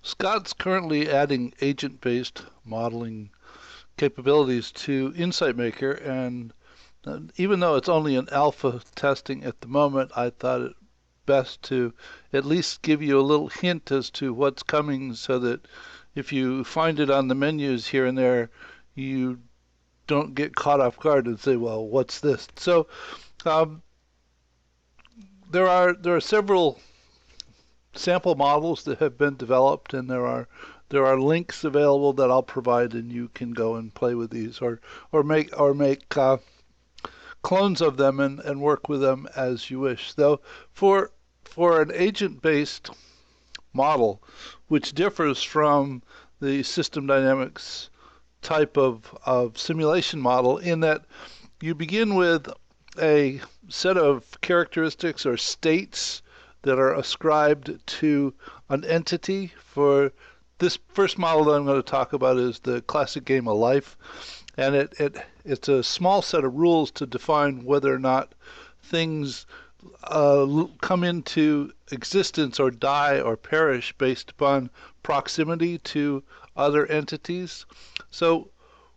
Scott's currently adding agent-based modeling capabilities to InsightMaker, and even though it's only in alpha testing at the moment, I thought it best to at least give you a little hint as to what's coming so that if you find it on the menus here and there, you don't get caught off guard and say, well, what's this? So there are several sample models that have been developed, and there are links available that I'll provide, and you can go and play with these or make clones of them and work with them as you wish. Though for an agent-based model, which differs from the system dynamics type of simulation model in that you begin with a set of characteristics or states that are ascribed to an entity. For this first model that I'm going to talk about is the classic game of life, and it's a small set of rules to define whether or not things come into existence or die or perish based upon proximity to other entities. So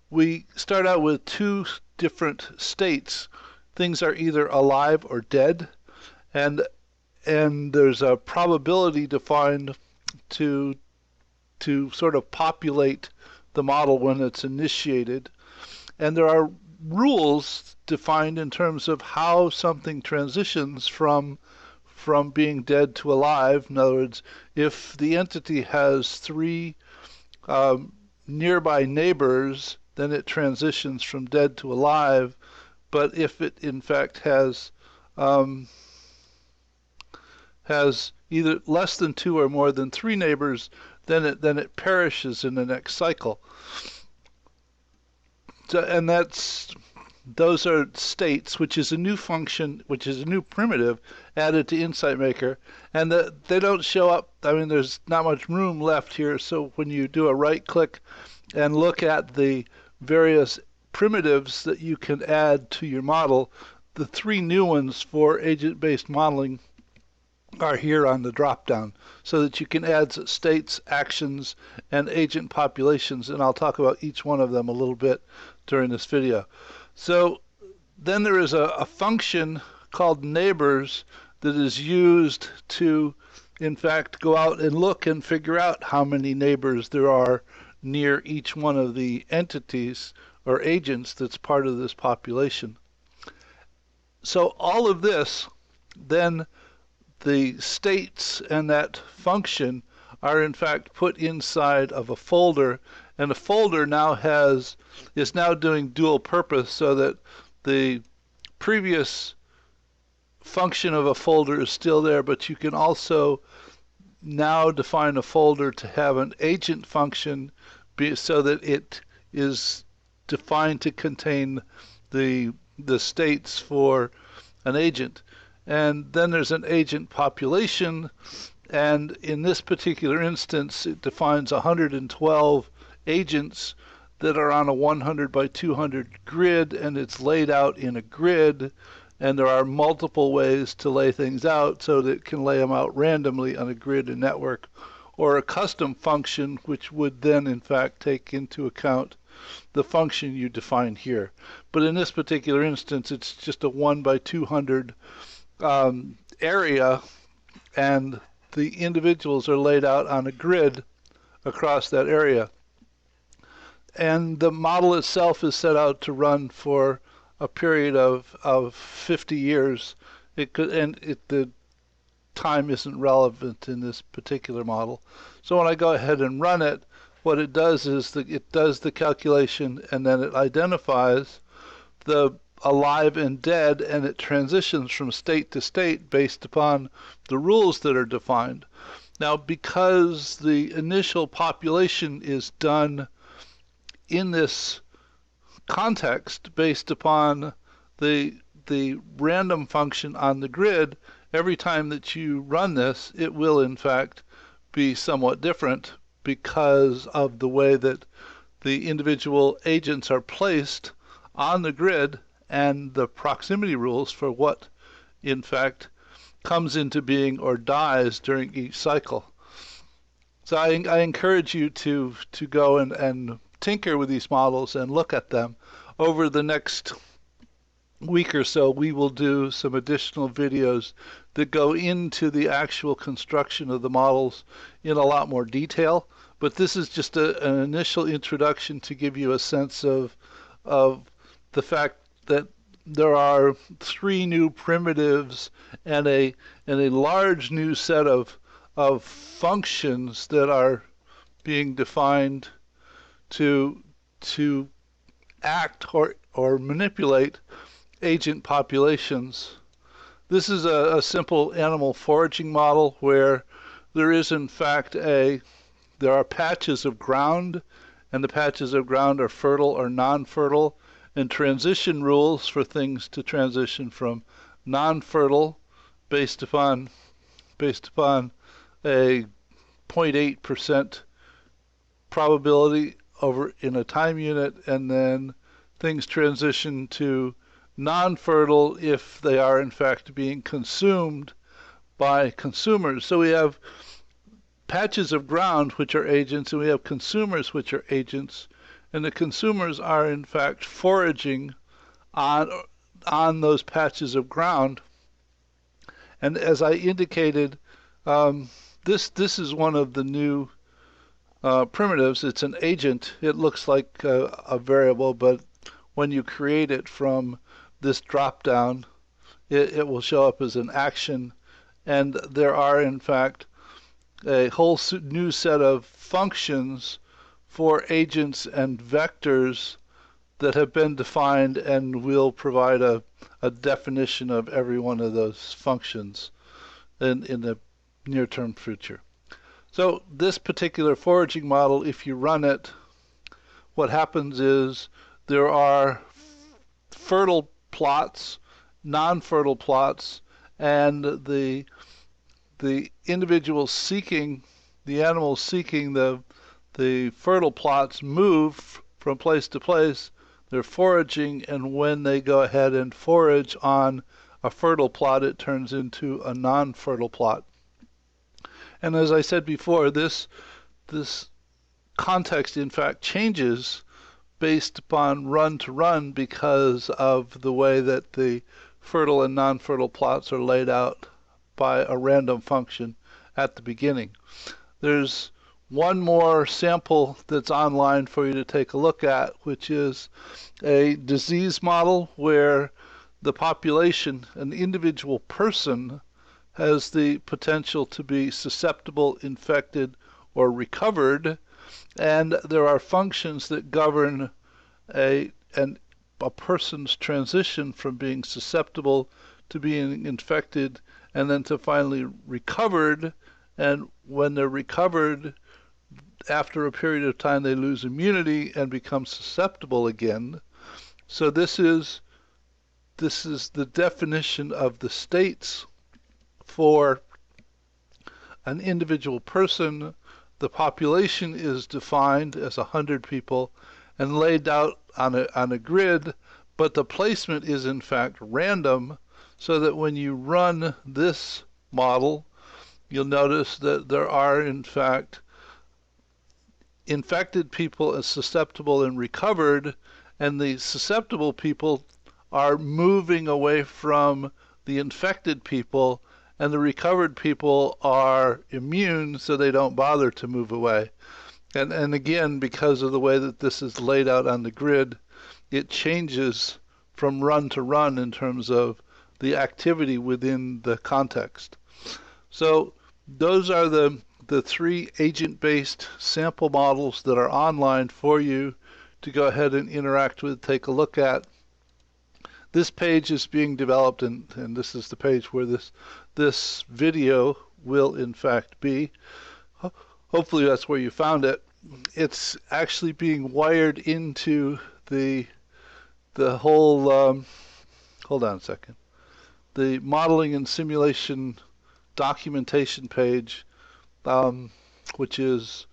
we start out with two different states. Things are either alive or dead, and there's a probability defined to sort of populate the model when it's initiated. And there are rules defined in terms of how something transitions from being dead to alive. In other words, if the entity has three nearby neighbors, then it transitions from dead to alive. But if it in fact has either less than two or more than three neighbors, then it perishes in the next cycle. So, and those are states, which is a new function, which is a new primitive added to InsightMaker, and they don't show up. I mean, there's not much room left here, so when you do a right click and look at the various primitives that you can add to your model, the three new ones for agent-based modeling are here on the drop-down, so that you can add states, actions, and agent populations, and I'll talk about each one of them a little bit during this video. So then there is a function called neighbors that is used to, in fact, go out and look and figure out how many neighbors there are near each one of the entities or agents that's part of this population. So all of this, then the states and that function are in fact put inside of a folder, and the folder now is now doing dual purpose, so that the previous function of a folder is still there, but you can also now define a folder to have an agent function so that it is defined to contain the states for an agent. And then there's an agent population, and in this particular instance it defines 112 agents that are on a 100 by 200 grid, and it's laid out in a grid, and there are multiple ways to lay things out, so that it can lay them out randomly on a grid and network, or a custom function which would then in fact take into account the function you define here. But in this particular instance it's just a 1 by 200 area, and the individuals are laid out on a grid across that area. And the model itself is set out to run for a period of 50 years. It could, and the time isn't relevant in this particular model. So when I go ahead and run it, what it does is it does the calculation, and then it identifies the alive and dead, and it transitions from state to state based upon the rules that are defined. Now, because the initial population is done in this context based upon the random function on the grid, every time that you run this, it will in fact be somewhat different because of the way that the individual agents are placed on the grid and the proximity rules for what in fact comes into being or dies during each cycle. So I encourage you to go and tinker with these models and look at them. Over the next week or so, we will do some additional videos that go into the actual construction of the models in a lot more detail. But this is just an initial introduction to give you a sense of the fact that there are three new primitives and a large new set of functions that are being defined to act or manipulate agent populations. This is a simple animal foraging model where there is in fact there are patches of ground, and the patches of ground are fertile or non-fertile, and transition rules for things to transition from non-fertile based upon a 0.8% probability over in a time unit, and then things transition to non-fertile if they are in fact being consumed by consumers. So we have patches of ground which are agents, and we have consumers which are agents, and the consumers are in fact foraging on those patches of ground. And as I indicated, this is one of the new primitives. It's an agent. It looks like a variable, but when you create it from this drop down, it will show up as an action, and there are in fact a whole new set of functions for agents and vectors that have been defined, and we'll provide a definition of every one of those functions in the near-term future. So this particular foraging model, if you run it, what happens is there are fertile plots, non-fertile plots, and the individuals seeking, the animals seeking the fertile plots move from place to place. They're foraging, and when they go ahead and forage on a fertile plot, it turns into a non-fertile plot. And as I said before, this context in fact changes based upon run to run because of the way that the fertile and non-fertile plots are laid out by a random function at the beginning. There's one more sample that's online for you to take a look at, which is a disease model where the population, an individual person, has the potential to be susceptible, infected, or recovered, and there are functions that govern a person's transition from being susceptible to being infected and then to finally recovered. And when they're recovered, after a period of time they lose immunity and become susceptible again. So this is the definition of the states for an individual person. The population is defined as 100 people and laid out on a grid, but the placement is in fact random, so that when you run this model, you'll notice that there are in fact infected people as susceptible and recovered, and the susceptible people are moving away from the infected people, and the recovered people are immune, so they don't bother to move away. And again, because of the way that this is laid out on the grid, it changes from run to run in terms of the activity within the context. So those are the three agent-based sample models that are online for you to go ahead and interact with, take a look at. This page is being developed, and this is the page where this video will in fact be. Hopefully that's where you found it. It's actually being wired into the whole, hold on a second, the modeling and simulation documentation page, which is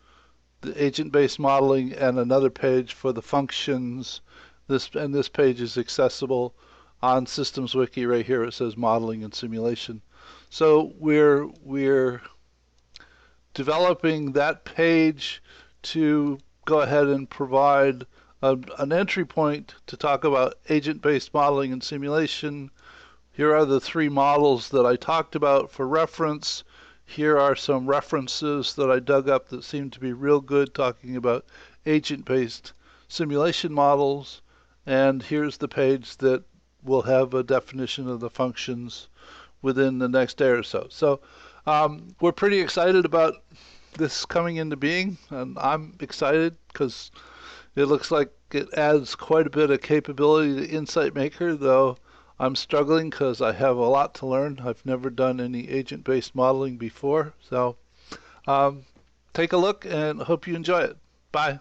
the agent-based modeling, and another page for the functions. This page is accessible on Systems Wiki. Right here it says modeling and simulation. So we're developing that page to go ahead and provide an entry point to talk about agent-based modeling and simulation. Here are the three models that I talked about for reference. Here are some references that I dug up that seem to be real good talking about agent-based simulation models. And here's the page that will have a definition of the functions within the next day or so. So we're pretty excited about this coming into being, and I'm excited because it looks like it adds quite a bit of capability to Insight Maker, though I'm struggling because I have a lot to learn. I've never done any agent-based modeling before. So take a look and hope you enjoy it. Bye.